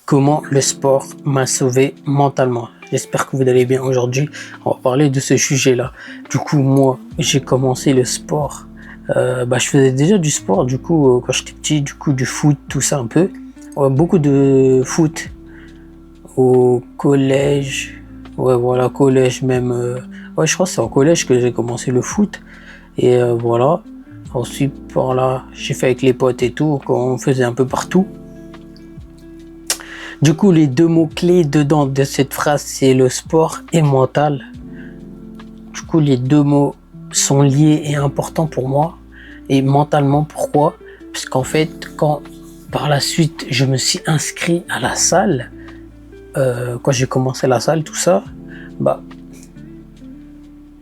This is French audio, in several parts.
comment le sport m'a sauvé mentalement. J'espère que vous allez bien aujourd'hui. On va parler de ce sujet-là. Du coup, moi, j'ai commencé le sport. Je faisais déjà du sport, du coup, quand j'étais petit, du coup, du foot, tout ça un peu. Beaucoup de foot au collège. Ouais, voilà, collège même. Ouais, je crois que c'est au collège que j'ai commencé le foot. Et voilà. Ensuite, par là, j'ai fait avec les potes et tout, on faisait un peu partout. Du coup, les deux mots-clés dedans de cette phrase, c'est le sport et mental. Du coup, les deux mots sont liés et importants pour moi. Et mentalement, pourquoi? Parce qu'en fait, quand par la suite, je me suis inscrit à la salle, quand j'ai commencé la salle, tout ça,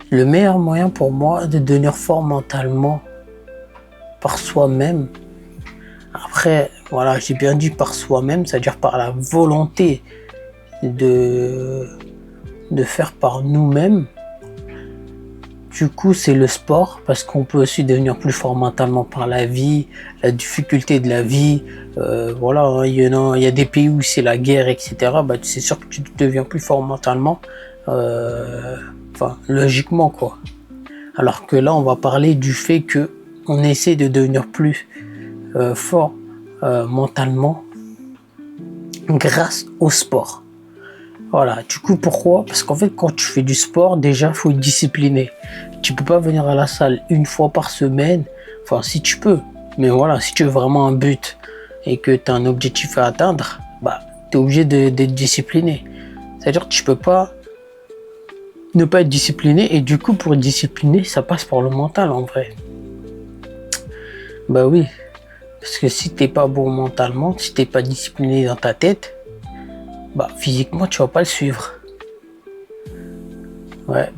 le meilleur moyen pour moi de devenir fort mentalement par soi-même. Après, voilà, j'ai bien dit par soi-même, c'est-à-dire par la volonté de faire par nous-mêmes. Du coup, c'est le sport, parce qu'on peut aussi devenir plus fort mentalement par la vie, la difficulté de la vie. Voilà, hein, il y a des pays où c'est la guerre, etc. C'est sûr que tu deviens plus fort mentalement, logiquement, quoi. Alors que là, on va parler du fait que on essaie de devenir plus fort mentalement grâce au sport. Voilà, du coup pourquoi? Parce qu'en fait quand tu fais du sport, déjà il faut être discipliné. Tu peux pas venir à la salle une fois par semaine, enfin si tu peux, mais voilà, si tu veux vraiment un but et que tu as un objectif à atteindre, tu es obligé d'être discipliné. C'est-à-dire que tu peux pas ne pas être discipliné, et du coup pour être discipliné, ça passe par le mental en vrai. Oui. Parce que si t'es pas bon mentalement, si t'es pas discipliné dans ta tête, physiquement tu vas pas le suivre. Ouais.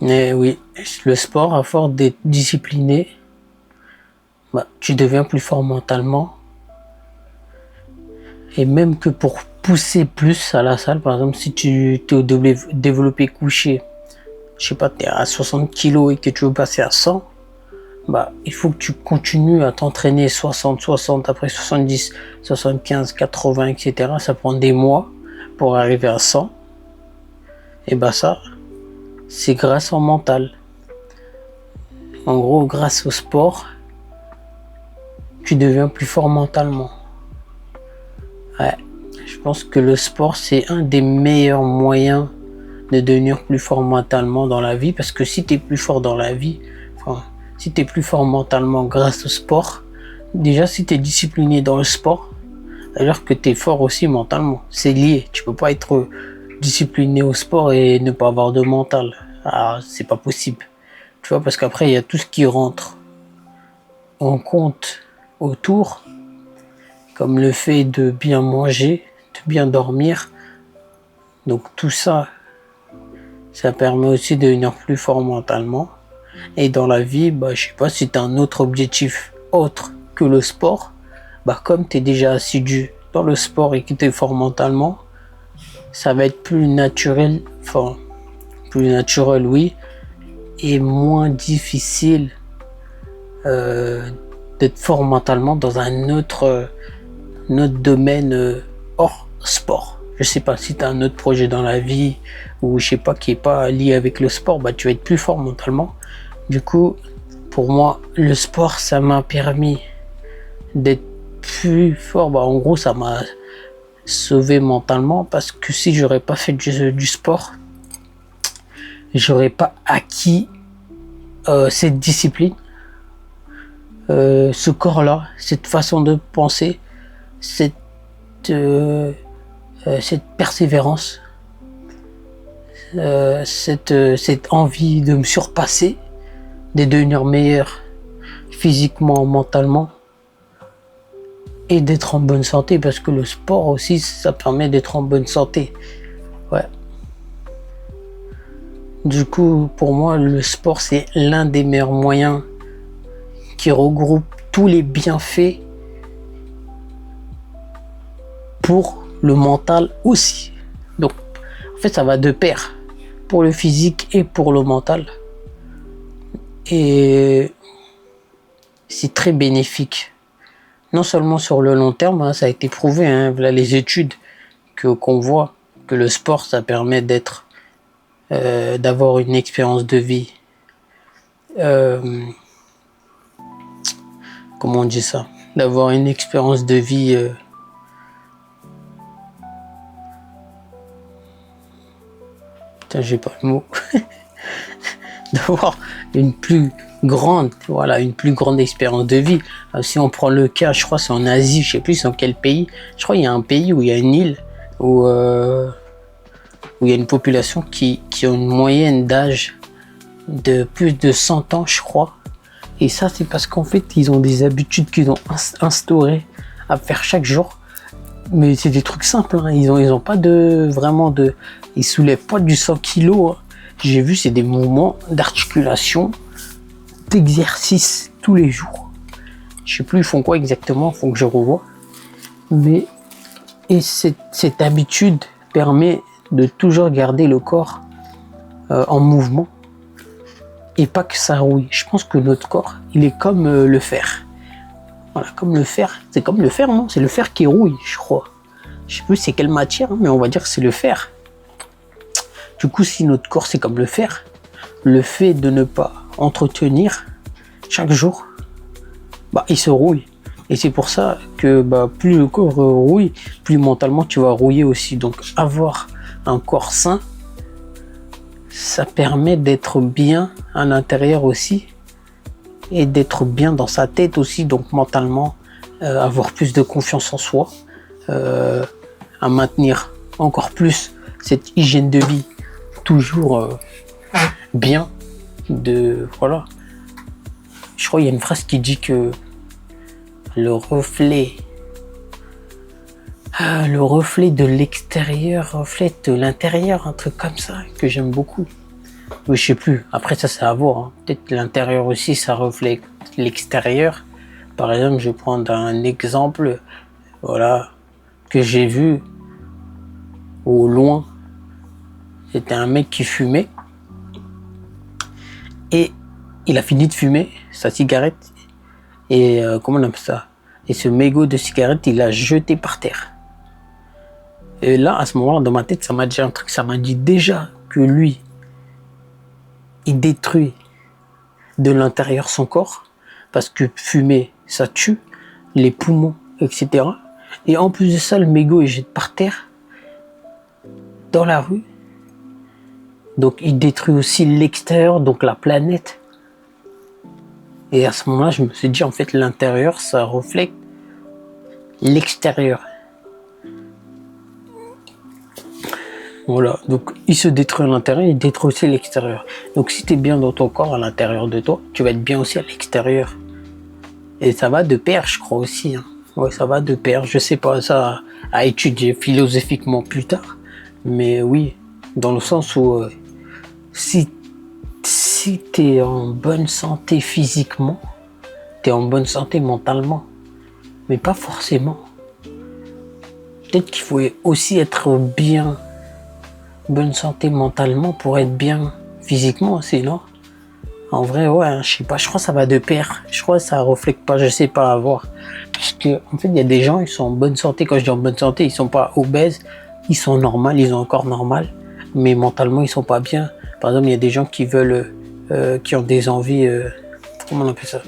Mais oui, le sport, à force d'être discipliné, tu deviens plus fort mentalement. Et même que pour pousser plus à la salle, par exemple, si tu es au développé couché, je sais pas, tu es à 60 kg et que tu veux passer à 100, il faut que tu continues à t'entraîner 60, après 70, 75, 80, etc. Ça prend des mois pour arriver à 100. Et ça, c'est grâce au mental. En gros, grâce au sport, tu deviens plus fort mentalement. Ouais, je pense que le sport, c'est un des meilleurs moyens de devenir plus fort mentalement dans la vie, parce que si tu es plus fort dans la vie, si tu es plus fort mentalement grâce au sport, déjà si tu es discipliné dans le sport, alors que tu es fort aussi mentalement, c'est lié. Tu peux pas être discipliné au sport et ne pas avoir de mental. C'est pas possible. Tu vois, parce qu'après il y a tout ce qui rentre en compte autour, comme le fait de bien manger, de bien dormir. Donc tout ça, ça permet aussi de devenir plus fort mentalement. Et dans la vie, je sais pas, si tu as un autre objectif autre que le sport, comme tu es déjà assidu dans le sport et que tu es fort mentalement, ça va être plus naturel, oui, et moins difficile d'être fort mentalement dans un autre domaine hors sport. Je sais pas si tu as un autre projet dans la vie, ou je sais pas, qui est pas lié avec le sport, tu vas être plus fort mentalement. Du coup, pour moi, le sport, ça m'a permis d'être plus fort. En gros, ça m'a sauvé mentalement, parce que si j'aurais pas fait du sport, j'aurais pas acquis cette discipline, ce corps-là, cette façon de penser, cette persévérance, cette envie de me surpasser, de devenir meilleur physiquement, mentalement, et d'être en bonne santé, parce que le sport aussi, ça permet d'être en bonne santé. Ouais. Du coup, pour moi, le sport, c'est l'un des meilleurs moyens qui regroupe tous les bienfaits pour le mental aussi. Donc, en fait, ça va de pair, pour le physique et pour le mental. Et c'est très bénéfique. Non seulement sur le long terme, hein, ça a été prouvé, hein, voilà les études qu'on voit, que le sport, ça permet d'avoir une expérience de vie. Comment on dit ça? D'avoir une expérience de vie. Putain, j'ai pas le mot. D'avoir une plus grande, voilà, une plus grande expérience de vie. Si on prend le cas, je crois c'est en Asie, je sais plus dans quel pays. Je crois il y a un pays où il y a une île où il y a une population qui a une moyenne d'âge de plus de 100 ans, je crois. Et ça, c'est parce qu'en fait, ils ont des habitudes qu'ils ont instaurées à faire chaque jour. Mais c'est des trucs simples, hein. Ils ont pas ils soulèvent pas du 100 kilos, hein. J'ai vu, c'est des mouvements d'articulation, d'exercice tous les jours. Je sais plus, ils font quoi exactement, faut que je revoie. Et cette habitude permet de toujours garder le corps en mouvement et pas que ça rouille. Je pense que notre corps, il est comme le fer. Voilà, comme le fer. C'est comme le fer, non? C'est le fer qui rouille, je crois. Je sais plus c'est quelle matière, hein, mais on va dire que c'est le fer. Du coup, si notre corps c'est comme le fer, le fait de ne pas entretenir chaque jour, il se rouille. Et c'est pour ça que plus le corps rouille, plus mentalement tu vas rouiller aussi. Donc avoir un corps sain, ça permet d'être bien à l'intérieur aussi et d'être bien dans sa tête aussi, donc mentalement, avoir plus de confiance en soi, à maintenir encore plus cette hygiène de vie toujours bien. Voilà. Je crois qu'il y a une phrase qui dit que le reflet de l'extérieur reflète l'intérieur, un truc comme ça, que j'aime beaucoup. Mais je sais plus, après ça c'est à voir, hein. Peut-être l'intérieur aussi ça reflète l'extérieur. Par exemple, je vais prendre un exemple, voilà, que j'ai vu au loin. C'était un mec qui fumait et il a fini de fumer sa cigarette et comment on appelle ça? Et ce mégot de cigarette, il l'a jeté par terre. Et là, à ce moment-là, dans ma tête, ça m'a dit un truc, ça m'a dit déjà que lui, il détruit de l'intérieur son corps, parce que fumer, ça tue, les poumons, etc. Et en plus de ça, le mégot, il jette par terre, dans la rue. Donc il détruit aussi l'extérieur, donc la planète. Et à ce moment-là, je me suis dit, en fait, l'intérieur, ça reflète l'extérieur. Voilà, donc il se détruit à l'intérieur, il détruit aussi l'extérieur. Donc si tu es bien dans ton corps, à l'intérieur de toi, tu vas être bien aussi à l'extérieur. Et ça va de pair, je crois aussi, hein. Ouais, ça va de pair. Je sais pas, ça à étudier philosophiquement plus tard. Mais oui, dans le sens où si tu es en bonne santé physiquement, tu es en bonne santé mentalement, mais pas forcément. Peut-être qu'il faut aussi être bien, bonne santé mentalement pour être bien physiquement aussi, non? En vrai, ouais, hein, je sais pas, je crois que ça va de pair. Je crois que ça reflète pas, je sais pas à voir. Parce que, en fait, il y a des gens, ils sont en bonne santé. Quand je dis en bonne santé, ils sont pas obèses, ils sont normaux, ils ont un corps normal, mais mentalement, ils sont pas bien. Par exemple, il y a des gens qui veulent, qui ont des envies, comment on appelle ça?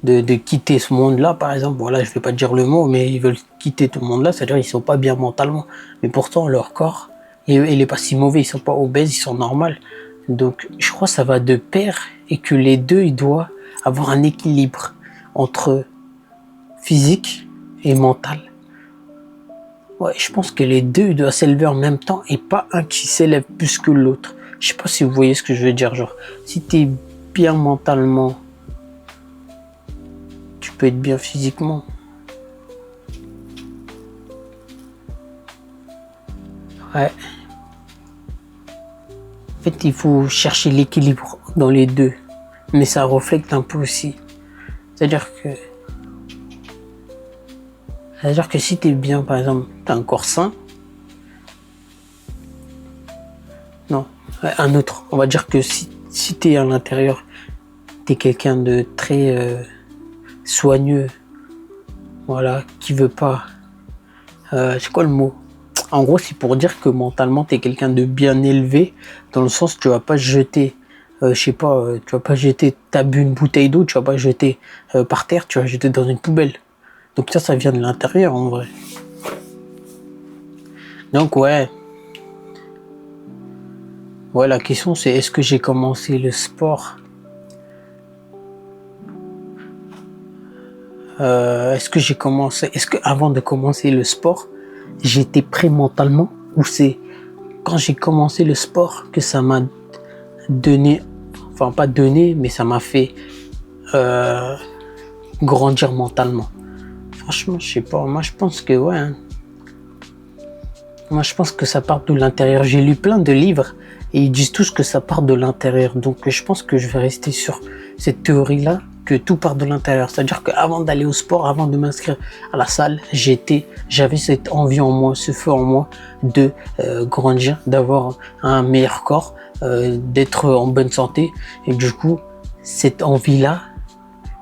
De quitter ce monde-là, par exemple. Voilà, je vais pas dire le mot, mais ils veulent quitter tout le monde-là, c'est-à-dire ils sont pas bien mentalement. Mais pourtant, leur corps, il est pas si mauvais, ils sont pas obèses, ils sont normaux. Donc, je crois que ça va de pair et que les deux, ils doivent avoir un équilibre entre physique et mental. Ouais, je pense que les deux, ils doivent s'élever en même temps et pas un qui s'élève plus que l'autre. Je sais pas si vous voyez ce que je veux dire. Genre, si tu es bien mentalement, tu peux être bien physiquement. Ouais. En fait, il faut chercher l'équilibre dans les deux. Mais ça reflète un peu aussi. C'est-à-dire que si tu es bien, par exemple, tu as un corps sain. Non, un autre. On va dire que si tu es à l'intérieur, t'es quelqu'un de très soigneux, voilà, qui veut pas... c'est quoi le mot? En gros, c'est pour dire que mentalement, t'es quelqu'un de bien élevé, dans le sens que tu vas pas jeter, je sais pas, tu vas pas jeter, t'as bu une bouteille d'eau, tu vas pas jeter par terre, tu vas jeter dans une poubelle. Donc ça vient de l'intérieur, en vrai. Donc ouais, la question c'est est-ce que j'ai commencé le sport est-ce que avant de commencer le sport, j'étais prêt mentalement, ou c'est quand j'ai commencé le sport que ça m'a donné, enfin pas donné, mais ça m'a fait grandir mentalement. Franchement, je sais pas, moi je pense que ouais. Moi je pense que ça part de l'intérieur. J'ai lu plein de livres et ils disent tous que ça part de l'intérieur. Donc je pense que je vais rester sur cette théorie-là, que tout part de l'intérieur. C'est-à-dire qu'avant d'aller au sport, avant de m'inscrire à la salle, j'avais cette envie en moi, ce feu en moi de grandir, d'avoir un meilleur corps, d'être en bonne santé. Et du coup, cette envie-là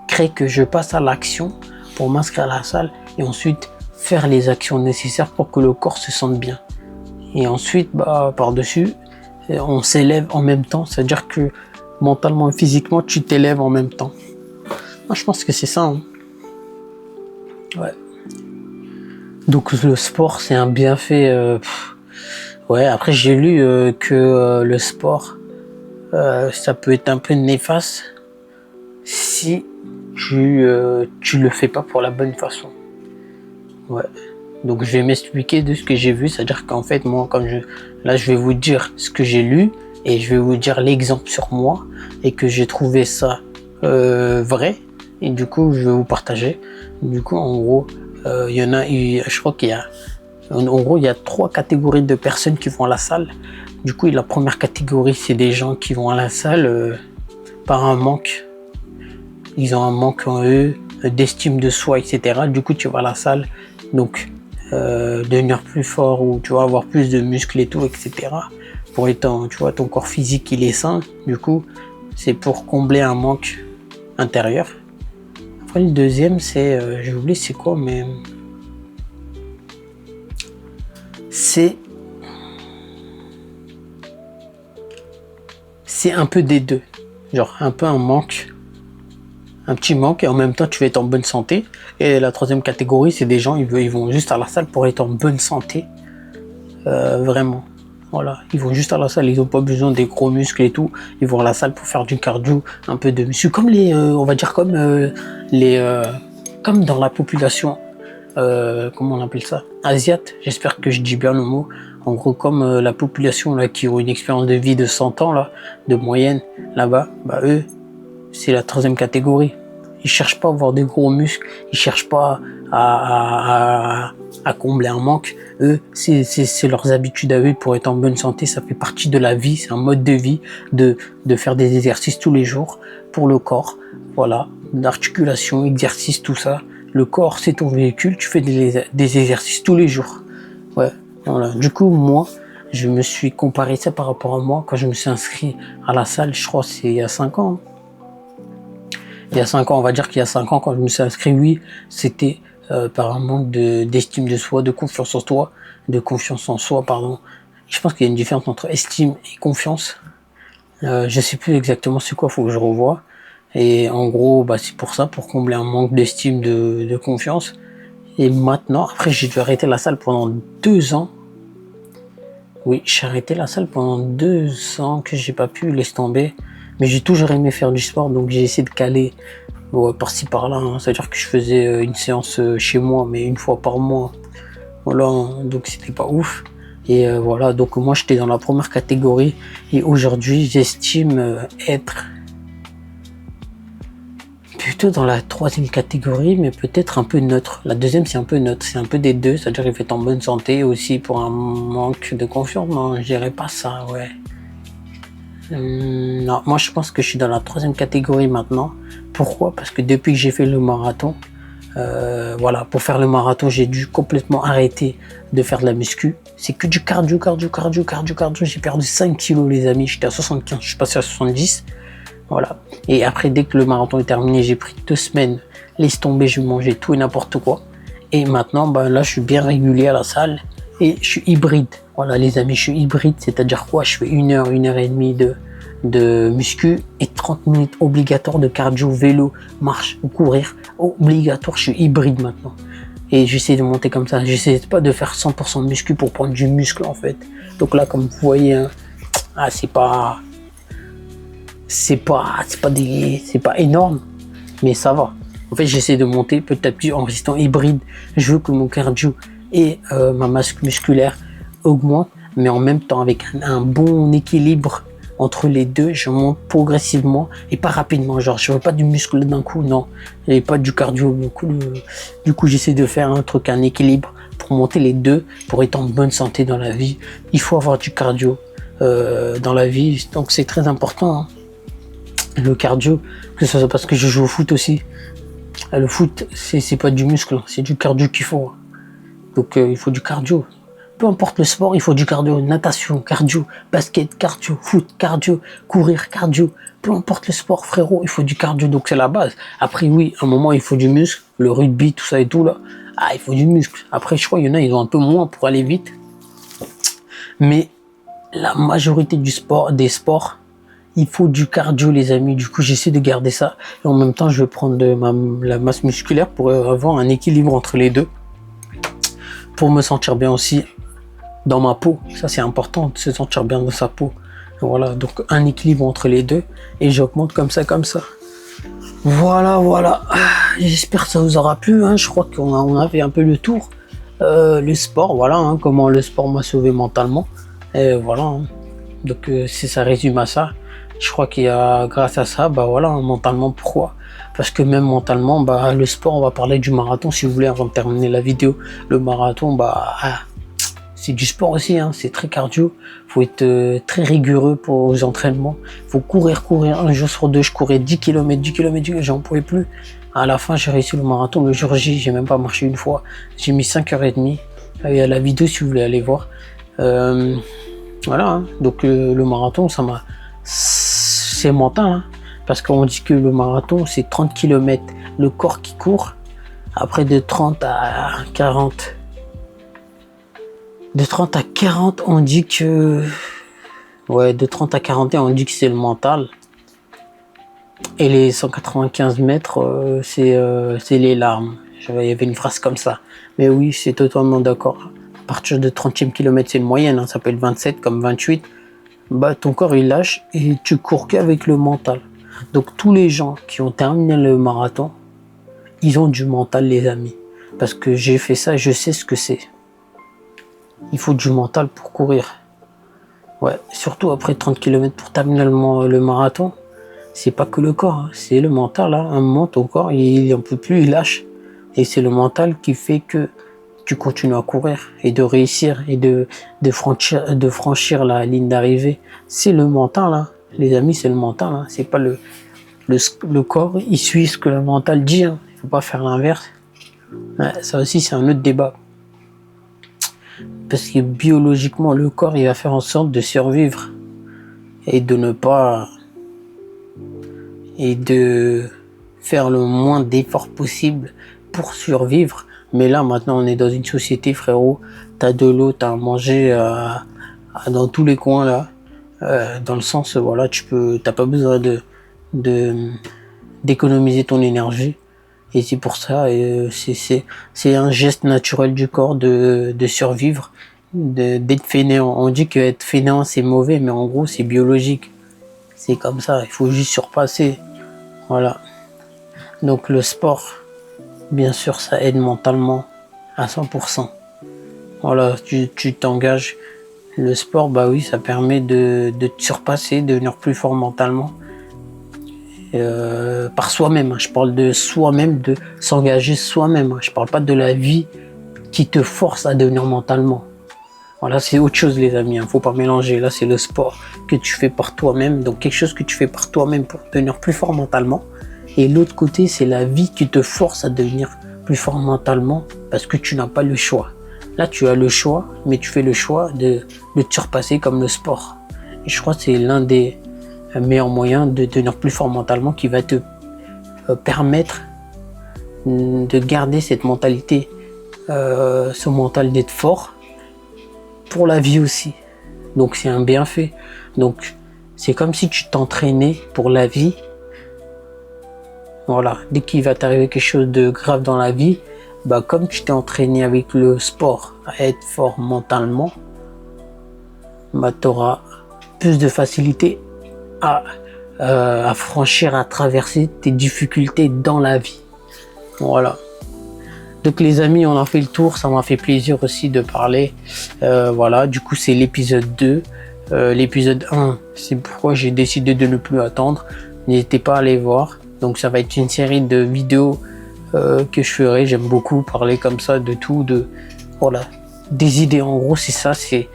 crée que je passe à l'action pour m'inscrire à la salle et ensuite faire les actions nécessaires pour que le corps se sente bien. Et ensuite, par-dessus, on s'élève en même temps. C'est-à-dire que mentalement et physiquement, tu t'élèves en même temps. Moi, je pense que c'est ça. Hein. Ouais. Donc le sport, c'est un bienfait. Ouais. Après, j'ai lu que le sport, ça peut être un peu néfaste si tu le fais pas pour la bonne façon. Ouais. Donc je vais m'expliquer de ce que j'ai vu, c'est-à-dire qu'en fait moi là je vais vous dire ce que j'ai lu et je vais vous dire l'exemple sur moi et que j'ai trouvé ça vrai et du coup je vais vous partager. Du coup en gros je crois qu'il y a en gros il y a 3 catégories de personnes qui vont à la salle. Du coup la première catégorie c'est des gens qui vont à la salle par un manque, ils ont un manque en eux d'estime de soi, etc. Du coup tu vas à la salle donc devenir plus fort ou tu vas avoir plus de muscles et tout, etc. Pour étant, tu vois, ton corps physique il est sain, du coup c'est pour combler un manque intérieur. Après le deuxième c'est, j'ai oublié c'est quoi, mais c'est un peu des deux, genre un peu un manque, un petit manque et en même temps tu vas être en bonne santé. Et la troisième catégorie c'est des gens ils vont juste à la salle pour être en bonne santé, vraiment. Voilà, ils vont juste à la salle, ils n'ont pas besoin des gros muscles et tout. Ils vont à la salle pour faire du cardio, un peu de muscu, comme les, on va dire comme comme dans la population, comment on appelle ça, asiate. J'espère que je dis bien le mot. En gros, comme la population là qui ont une expérience de vie de 100 ans là, de moyenne là-bas, eux, c'est la troisième catégorie. Ils cherchent pas à avoir des gros muscles, ils cherchent pas à combler un manque. Eux, c'est leurs habitudes à eux pour être en bonne santé. Ça fait partie de la vie, c'est un mode de vie de faire des exercices tous les jours pour le corps. Voilà, l'articulation, exercice, tout ça. Le corps, c'est ton véhicule, tu fais des exercices tous les jours. Ouais, voilà. Du coup, moi, je me suis comparé ça par rapport à moi quand je me suis inscrit à la salle, je crois que c'est il y a 5 ans. Il y a 5 ans, on va dire qu'il y a 5 ans, quand je me suis inscrit, oui, c'était par un manque d'estime de soi, de confiance en soi, pardon. Je pense qu'il y a une différence entre estime et confiance. Je sais plus exactement c'est quoi, faut que je revoie. Et en gros, c'est pour ça, pour combler un manque d'estime, de confiance. Et maintenant, après, j'ai dû arrêter la salle pendant 2 ans. Oui, j'ai arrêté la salle pendant 2 ans que j'ai pas pu laisser tomber. Mais j'ai toujours aimé faire du sport, donc j'ai essayé de caler par-ci par-là. Hein. C'est-à-dire que je faisais une séance chez moi, mais une fois par mois. Voilà, hein. Donc c'était pas ouf. Et voilà, donc moi j'étais dans la première catégorie. Et aujourd'hui, j'estime être plutôt dans la troisième catégorie, mais peut-être un peu neutre. La deuxième, c'est un peu neutre, c'est un peu des deux. C'est-à-dire qu'il fait en bonne santé aussi pour un manque de confiance. Non, je dirais pas ça, ouais. Non, moi je pense que je suis dans la troisième catégorie maintenant. Pourquoi? Parce que depuis que j'ai fait le marathon, voilà, pour faire le marathon, j'ai dû complètement arrêter de faire de la muscu. C'est que du cardio. J'ai perdu 5 kilos, les amis. J'étais à 75, je suis passé à 70. Voilà. Et après, dès que le marathon est terminé, j'ai pris 2 semaines. Laisse tomber, je mangeais tout et n'importe quoi. Et maintenant, bah, là, je suis bien régulier à la salle et je suis hybride. Voilà, les amis, je suis hybride, c'est-à-dire quoi? Je fais 1 heure et demie de muscu et 30 minutes obligatoire de cardio, vélo, marche ou courir. Obligatoire, je suis hybride maintenant. Et j'essaie de monter comme ça. J'essaie pas de faire 100% de muscu pour prendre du muscle, en fait. Donc là, comme vous voyez, hein, c'est pas énorme, mais ça va. En fait, j'essaie de monter petit à petit en restant hybride. Je veux que mon cardio et ma masse musculaire augmentent, mais en même temps avec un bon équilibre entre les deux. Je monte progressivement et pas rapidement. Genre, je veux pas du muscle d'un coup, non, et pas du cardio. Du coup, j'essaie de faire un équilibre pour monter les deux, pour être en bonne santé dans la vie. Il faut avoir du cardio dans la vie, donc c'est très important, hein. Le cardio, que ce soit parce que je joue au foot aussi. Le foot, c'est pas du muscle, c'est du cardio qu'il faut. Donc il faut du cardio. Peu importe le sport, il faut du cardio. Natation, cardio, basket, cardio, foot, cardio, courir, cardio. Peu importe le sport, frérot, il faut du cardio. Donc c'est la base. Après, oui, à un moment, il faut du muscle. Le rugby, tout ça et tout là. Il faut du muscle. Après, je crois qu'il y en a, ils ont un peu moins pour aller vite. Mais la majorité des sports, il faut du cardio, les amis. Du coup, j'essaie de garder ça. Et en même temps, je vais prendre la masse musculaire pour avoir un équilibre entre les deux. Pour me sentir bien aussi dans ma peau. Ça, c'est important de se sentir bien dans sa peau. Voilà, donc un équilibre entre les deux. Et j'augmente comme ça. Voilà. J'espère que ça vous aura plu, hein. Je crois qu'on a fait un peu le tour. Le sport, voilà, hein, comment le sport m'a sauvé mentalement. Et voilà, hein. Donc ça résume à ça. Je crois qu'il y a, grâce à ça, bah voilà, mentalement, pourquoi? Parce que même mentalement, bah le sport, on va parler du marathon si vous voulez avant de terminer la vidéo. Le marathon, c'est du sport aussi, hein, c'est très cardio. Faut être très rigoureux pour les entraînements. Faut courir. Un jour sur deux, je courais 10 km, j'en pouvais plus. À la fin, j'ai réussi le marathon. Le jour J, j'ai même pas marché une fois. J'ai mis 5h30. Il y a la vidéo si vous voulez aller voir. Voilà, hein. Donc le marathon, c'est mental, hein, parce qu'on dit que le marathon, c'est 30 km, le corps qui court. Après de 30 à 40, on dit que... Ouais, de 30 à 41, on dit que c'est le mental. Et les 195 mètres, c'est les larmes. Il y avait une phrase comme ça. Mais oui, c'est totalement d'accord. À partir de 30e kilomètre, c'est une moyenne, hein, ça peut être 27 comme 28. Bah, ton corps il lâche et tu cours qu'avec le mental. Donc tous les gens qui ont terminé le marathon, ils ont du mental, les amis. Parce que j'ai fait ça, je sais ce que c'est. Il faut du mental pour courir. Ouais, surtout après 30 km pour terminer le marathon. C'est pas que le corps, hein, c'est le mental. Hein. À un moment, ton corps, il en peut plus, il lâche. Et c'est le mental qui fait que tu continues à courir et de réussir et de franchir la ligne d'arrivée. C'est le mental, hein. Les amis, c'est le mental, hein. C'est pas le corps, il suit ce que le mental dit, hein. Il faut pas faire l'inverse. Ouais, ça aussi, c'est un autre débat. Parce que biologiquement, le corps, il va faire en sorte de survivre et de faire le moins d'efforts possible pour survivre. Mais là, maintenant, on est dans une société, frérot. T'as de l'eau, t'as à manger dans tous les coins, là. Dans le sens, voilà, t'as pas besoin d'économiser ton énergie. Et c'est pour ça, c'est un geste naturel du corps de survivre, d'être fainéant. On dit que être fainéant, c'est mauvais, mais en gros, c'est biologique. C'est comme ça, il faut juste surpasser. Voilà. Donc, le sport, bien sûr, ça aide mentalement à 100%. Voilà, tu t'engages. Le sport, bah oui, ça permet de te surpasser, de devenir plus fort mentalement. Par soi-même, hein. Je parle de soi-même, de s'engager soi-même. Hein. Je parle pas de la vie qui te force à devenir mentalement. Voilà, c'est autre chose, les amis. Hein. Faut pas mélanger. Là, c'est le sport que tu fais par toi-même. Donc, quelque chose que tu fais par toi-même pour devenir plus fort mentalement. Et l'autre côté, c'est la vie qui te force à devenir plus fort mentalement parce que tu n'as pas le choix. Là, tu as le choix, mais tu fais le choix de te surpasser comme le sport. Et je crois que c'est l'un des meilleur moyen de devenir plus fort mentalement qui va te permettre de garder cette mentalité, ce mental d'être fort pour la vie aussi. Donc c'est un bienfait. Donc c'est comme si tu t'entraînais pour la vie. Voilà, dès qu'il va t'arriver quelque chose de grave dans la vie, bah comme tu t'es entraîné avec le sport à être fort mentalement, bah tu auras plus de facilité à franchir, à traverser tes difficultés dans la vie. Voilà. Donc les amis, on a fait le tour, ça m'a fait plaisir aussi de parler. Voilà, du coup c'est l'épisode 2. L'épisode 1, c'est pourquoi j'ai décidé de ne plus attendre. N'hésitez pas à aller voir. Donc ça va être une série de vidéos que je ferai. J'aime beaucoup parler comme ça de tout, voilà, des idées. En gros, c'est ça, c'est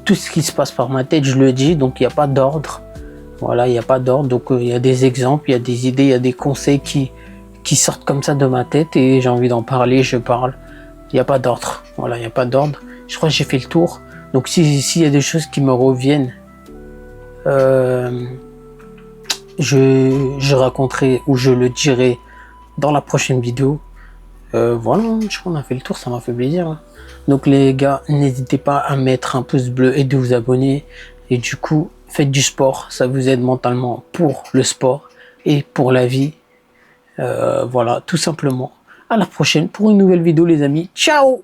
tout ce qui se passe par ma tête, je le dis. Donc il n'y a pas d'ordre. Voilà, il n'y a pas d'ordre. Donc il y a des exemples, il y a des idées, il y a des conseils qui sortent comme ça de ma tête et j'ai envie d'en parler, je parle. Il n'y a pas d'ordre. Voilà, il n'y a pas d'ordre. Je crois que j'ai fait le tour. Donc s'il y a des choses qui me reviennent, je raconterai ou je le dirai dans la prochaine vidéo. Voilà, je crois qu'on a fait le tour, ça m'a fait plaisir. Donc les gars, n'hésitez pas à mettre un pouce bleu et de vous abonner. Et du coup, faites du sport, ça vous aide mentalement pour le sport et pour la vie. Voilà, tout simplement. À la prochaine pour une nouvelle vidéo les amis. Ciao!